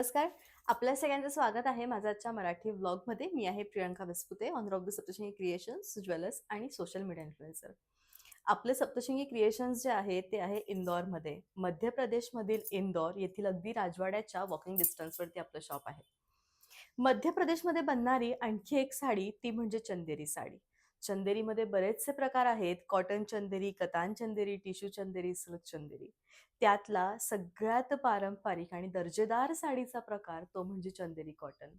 नमस्कार. आपल्या सगळ्यांचं स्वागत आहे माझ्या आजच्या मराठी व्लॉगमध्ये. मी आहे Priyanka Vispute, owner of the Saptashrungi creations, jewellers आणि सोशल मीडिया इन्फ्लुएन्सर. आपले सप्तशृंगी क्रिएशन्स जे आहे ते आहे इंदौरमध्ये, मध्य प्रदेशमधील इंदौर येथील अगदी राजवाड्याच्या वॉकिंग डिस्टन्सवरती आपलं शॉप आहे. मध्य प्रदेशमध्ये बनणारी आणखी एक साडी ती म्हणजे चंदेरी साडी. चंदेरीमध्ये बरेचसे प्रकार आहेत: कॉटन चंदेरी, कतान चंदेरी, टिश्यू चंदेरी, सिल्क चंदेरी. त्यातला सगळ्यात पारंपरिक आणि दर्जेदार साडीचा प्रकार तो म्हणजे चंदेरी कॉटन.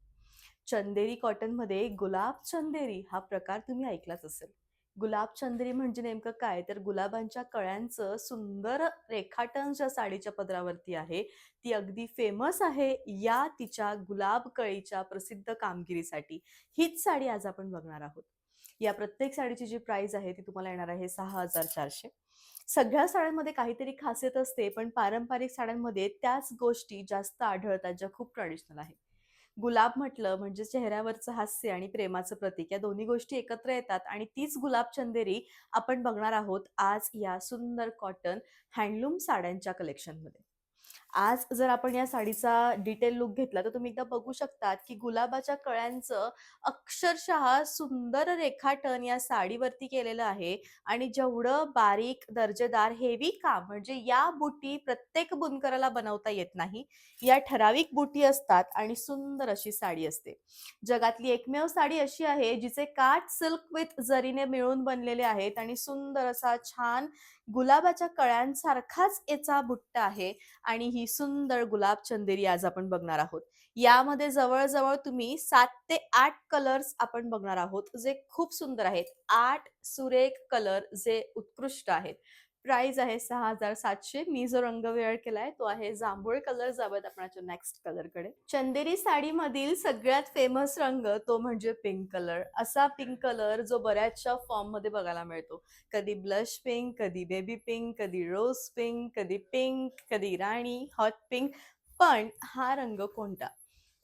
चंदेरी कॉटनमध्ये गुलाब चंदेरी हा प्रकार तुम्ही ऐकलाच असेल. गुलाब चंदेरी म्हणजे नेमकं काय, तर गुलाबांच्या कळ्यांचं सुंदर रेखाटन ज्या साडीच्या पदरावरती आहे ती अगदी फेमस आहे या तिच्या गुलाब कळीच्या प्रसिद्ध कामगिरीसाठी. हीच साडी आज आपण बघणार आहोत. या प्रत्येक साडीची जी प्राइस आहे ती तुम्हाला येणार आहे 6,400. सगळ्या साड्यांमध्ये काहीतरी खासियत असते, पण पारंपरिक साड्यांमध्ये त्याच गोष्टी जास्त आढळतात ज्या खूप ट्रेडिशनल आहेत. गुलाब म्हटलं म्हणजे चेहऱ्यावरचं हास्य आणि प्रेमाचं प्रतीक, या दोन्ही गोष्टी एकत्र येतात आणि तीच गुलाब चंदेरी आपण बघणार आहोत आज या सुंदर कॉटन हँडलूम साड्यांच्या कलेक्शनमध्ये. आज जर आपण या साडीचा डिटेल लुक घेतला तर तुम्ही एकदा बघू शकतात की गुलाबाच्या कळ्यांचं अक्षरशः सुंदर रेखाटन या साडीवरती केलेलं आहे. आणि जेवढं बारीक दर्जेदार हेवी काम, म्हणजे या बुटी प्रत्येक बुनकराला बनवता येत नाही. या ठराविक बुटी असतात आणि सुंदर अशी साडी असते. जगातली एकमेव साडी अशी आहे जिचे काठ सिल्क विथ जरीने मिळून बनलेले आहेत आणि सुंदर असा छान गुलाबाच्या कळ्यांसारखाच याचा बुट्टा आहे. आणि ही सुंदर गुलाब चंदेरी आज आपण बघणार आहोत. यामध्ये जवळ-जवळ तुम्ही 7 ते 8 कलर्स आपण बघणार आहोत, जे खूप सुंदर आहेत. 8 सुरेख कलर जे उत्कृष्ट आहेत. प्राइस आहे 6,700. मी जो रंग वेअर केलाय तो आहे जांभूळ कलर. जाऊयात आपण नेक्स्ट कलरकडे. चंदेरी साडीमधील सगळ्यात फेमस रंग तो म्हणजे पिंक कलर. असा पिंक कलर जो बऱ्याचशा फॉर्ममध्ये बघायला मिळतो. कधी ब्लश पिंक, कधी बेबी पिंक, कधी रोज पिंक, कधी राणी, हॉट पिंक. पण हा रंग कोणता?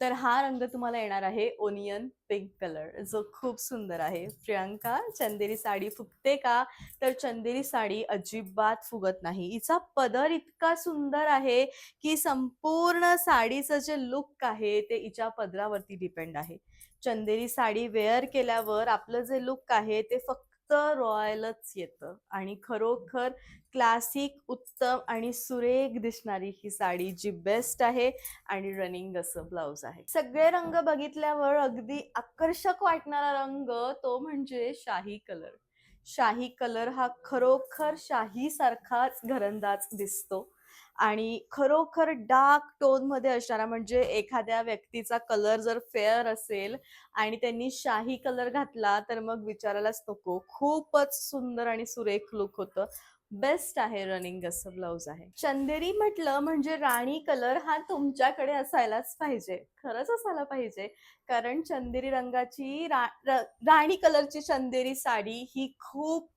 तर हा रंग तुम्हाला येणार आहे ओनियन पिंक कलर, जो खूप सुंदर आहे. प्रियंका, चंदेरी साडी फुगते का? तर चंदेरी साडी अजिबात फुगत नाही. हिचा पदर इतका सुंदर आहे की संपूर्ण साडीचं जे लुक आहे ते हिच्या पदरावरती डिपेंड आहे. चंदेरी साडी वेअर केल्यावर आपलं जे लुक आहे ते फक्त रॉयलच येतं आणि खरोखर क्लासिक, उत्तम आणि सुरेख दिसणारी ही साडी जी बेस्ट आहे. आणि रनिंग असं ब्लाउज आहे. सगळे रंग बघितल्यावर अगदी आकर्षक वाटणारा रंग तो म्हणजे शाही कलर. शाही कलर हा खरोखर शाही सारखाच घरंदाज दिसतो आणि खरोखर डार्क टोन मध्ये असणारा, म्हणजे एखाद्या व्यक्तीचा कलर जर फेअर असेल आणि त्यांनी शाही कलर घातला तर मग विचारायलाच नको, खूपच सुंदर आणि सुरेख लुक होतं. बेस्ट आहे. रनिंग असं ब्लाउज आहे. चंदेरी म्हटलं म्हणजे राणी कलर हा तुमच्याकडे असायलाच पाहिजे, खरंच असायला पाहिजे. कारण चंदेरी रंगाची राणी कलरची चंदेरी साडी ही खूप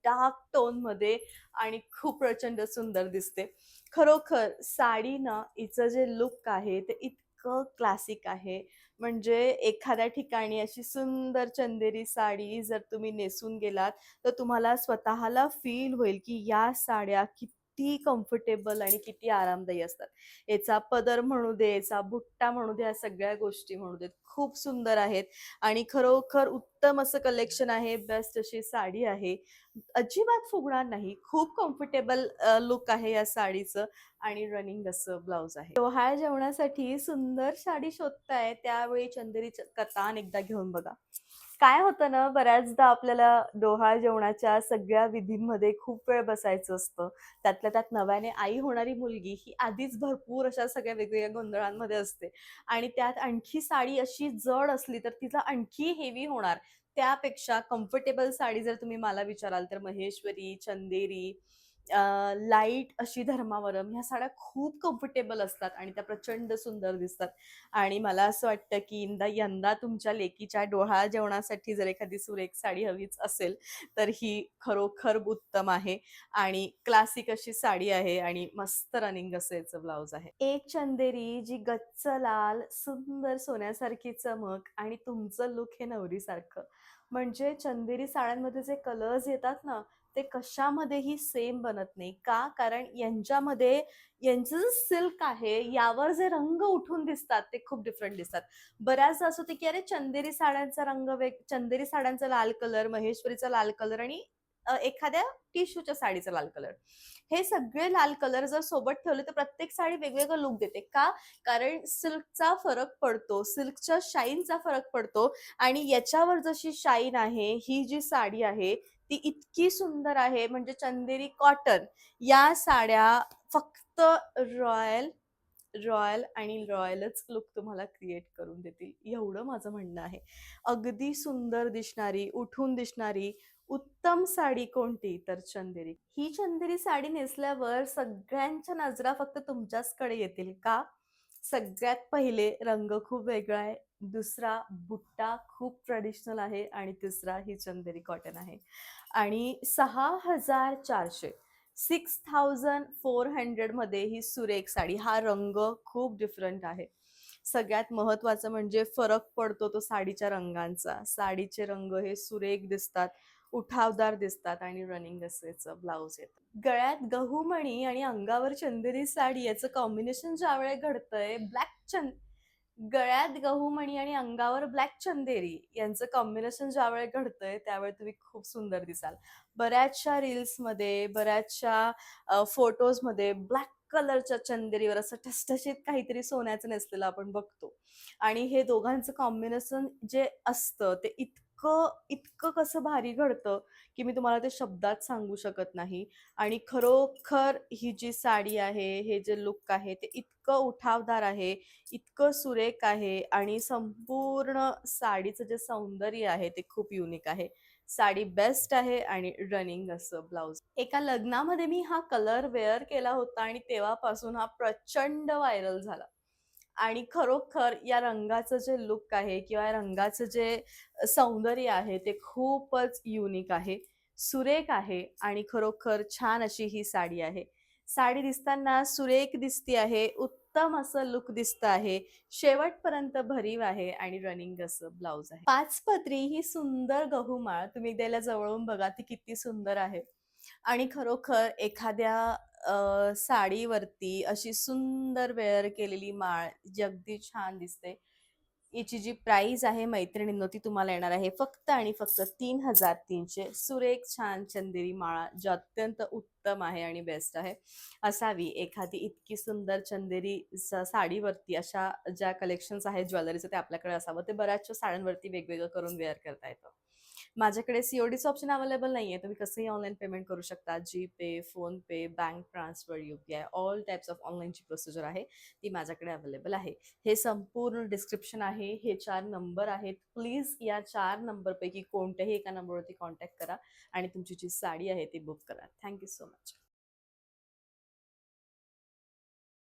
डार्क टोन मध्ये आणि खूप प्रचंड सुंदर दिसते. खरोखर साडी ना, हिचं जे लुक आहे ते इतकं क्लासिक आहे. म्हणजे एखाद्या ठिकाणी अशी सुंदर चंदेरी साडी जर तुम्ही नेसून गेलात तर तुम्हाला स्वतःला फील होईल की या साड्या किती कम्फर्टेबल आणि किती आरामदायी असतात. याचा पदर म्हणू दे, याचा बुट्टा म्हणू दे, या सगळ्या गोष्टी म्हणू देत, खूप सुंदर आहेत. आणि खरोखर उत्तम असं कलेक्शन आहे. बेस्ट अशी साडी आहे, अजिबात फुगणार नाही. खूप कम्फर्टेबल लुक आहे या साडीचं. आणि रनिंग असं ब्लाउज आहे. डोहाळ जेवणासाठी सुंदर साडी शोधताय त्यावेळी चंदेरी कतान एकदा घेऊन बघा. काय होतं ना, बऱ्याचदा आपल्याला डोहाळ जेवणाच्या सगळ्या विधींमध्ये खूप वेळ बसायचं असतं. त्यातल्या त्यात नव्याने आई होणारी मुलगी ही आधीच भरपूर अशा सगळ्या वेगवेगळ्या गोंधळांमध्ये असते आणि त्यात आणखी साडी अशी जड असली तर तिला आणखी हेवी होणार. त्यापेक्षा कम्फर्टेबल साडी जर तुम्ही मला विचाराल तर महेश्वरी, चंदेरी, लाईट अशी धर्मावरम ह्या साड्या खूप कम्फर्टेबल असतात आणि त्या प्रचंड सुंदर दिसतात. आणि मला असं वाटतं की यंदा तुमच्या लेकीच्या डोहाळ जेवणासाठी जर एखादी सुरेख साडी हवीच असेल तर ही खरोखर उत्तम आहे. आणि क्लासिक अशी साडी आहे आणि मस्त रनिंग असं याचं ब्लाउज आहे. एक चंदेरी जी गच्च लाल सुंदर सोन्यासारखी चमक आणि तुमचं लुक हे नवरीसारखं. म्हणजे चंदेरी साड्यांमध्ये जे कलर्स येतात ना ते कशामध्येही सेम बनत नाही. का? कारण यांचं जे सिल्क आहे, यावर जे रंग उठून दिसतात, ते खूप डिफरंट दिसतात. बऱ्याचदा असं होतं, की अरे चंदेरी साड्यांचा रंग चंदेरी साड्यांचा लाल कलर, महेश्वरीचा लाल कलर आणि एखाद्या टिश्यूच्या साडीचा लाल कलर. हे सगळे लाल कलर जर सोबत ठेवले, तर प्रत्येक साडी वेगवेगळा लूक देते. का? कारण सिल्कचा फरक पडतो, सिल्कच्या शाईनचा फरक पडतो आणि याच्यावर जशी शाईन आहे, ही जी साडी आहे, ती इतकी सुंदर आहे. म्हणजे चंदेरी कॉटन या साड्या फक्त रॉयल रॉयल आणि रॉयलच लुक तुम्हाला क्रिएट करून देतील, एवढं माझं म्हणणं आहे. अगदी सुंदर दिसणारी, उठून दिसणारी उत्तम साडी कोणती? तर चंदेरी. ही चंदेरी साडी नेसल्यावर सगळ्यांच्या नजरा फक्त तुमच्याचकडे येतील. का? सगळ्यात पहिले रंग खूप वेगळा आहे, दुसरा बुट्टा खूप ट्रेडिशनल आहे आणि तिसरा ही चंदेरी कॉटन आहे. आणि 6,400 6,400 मध्ये ही सुरेख साडी. हा रंग खूप डिफरंट आहे. सगळ्यात महत्वाचं म्हणजे फरक पडतो तो साडीच्या रंगांचा. साडीचे रंग हे सुरेख दिसतात, उठावदार दिसतात आणि रनिंग असं ब्लाउज येतं. गळ्यात गहूमणी आणि अंगावर चंदेरी साडी याचं कॉम्बिनेशन ज्यावेळेस घडतंय, गळ्यात गहूमणी आणि अंगावर ब्लॅक चंदेरी यांचं कॉम्बिनेशन ज्यावेळेस घडतंय, त्यावेळी तुम्ही खूप सुंदर दिसाल. बऱ्याचशा रील्समध्ये, बऱ्याचशा फोटोजमध्ये ब्लॅक कलरच्या चंदेरीवर असं ठसठशीत काहीतरी सोन्याचं नेसलेलं आपण बघतो. आणि हे दोघांचं कॉम्बिनेशन जे असतं, ते इतकं इतकं कसं भारी घडतं, की मी तुम्हाला ते शब्दात सांगू शकत नाही. आणि खरोखर ही जी साडी आहे, हे जे लुक आहे, ते इतकं उठावदार आहे, इतकं सुरेख आहे आणि संपूर्ण साडीचं जे सौंदर्य आहे ते खूप युनिक आहे. साडी बेस्ट आहे आणि रनिंग असं ब्लाउज. एका लग्नामध्ये मी हा कलर वेअर केला होता आणि तेव्हापासून हा प्रचंड व्हायरल झाला. आणि खरोखर या रंगाचं जे लुक आहे किंवा या रंगाचं जे सौंदर्य आहे ते खूपच युनिक आहे, सुरेख आहे आणि खरोखर छान अशी ही साडी आहे. साडी दिसताना सुरेख दिसती आहे, उत्तम असं लुक दिसतं आहे, शेवटपर्यंत भरीव आहे आणि रनिंग असं ब्लाउज आहे. पाचपदरी ही सुंदर गहूमाळ तुम्ही एकदा जवळून बघा, ती किती सुंदर आहे. आणि खरोखर एखाद्या साडीवरती अशी सुंदर वेअर केलेली माळ जी अगदी छान दिसते. याची जी प्राइस आहे मैत्रिणींनो, ती तुम्हाला येणार आहे फक्त आणि फक्त 3,300. सुरेख छान चंदेरी माळा जी अत्यंत उत्तम आहे आणि बेस्ट आहे. असावी एखादी इतकी सुंदर चंदेरी साडीवरती अशा ज्या कलेक्शन्स आहेत ज्वेलरीचं, ते आपल्याकडे असावं. ते बऱ्याचशा साड्यांवरती वेगवेगळं करून वेअर करता येतं. माझ्याकडे सीओडीचं ऑप्शन अवेलेबल नाहीये. तुम्ही कसंही ऑनलाईन पेमेंट करू शकता. GPay, PhonePe, bank transfer, UPI all types of ऑनलाईनची प्रोसिजर आहे. ती माझ्याकडे अवेलेबल आहे. हे संपूर्ण डिस्क्रिप्शन आहे. हे 4 नंबर आहेत. प्लीज या 4 नंबरपैकी कोणत्याही एका नंबरवरती कॉन्टॅक्ट करा आणि तुमची जी साडी आहे ती बुक करा. Thank you so much.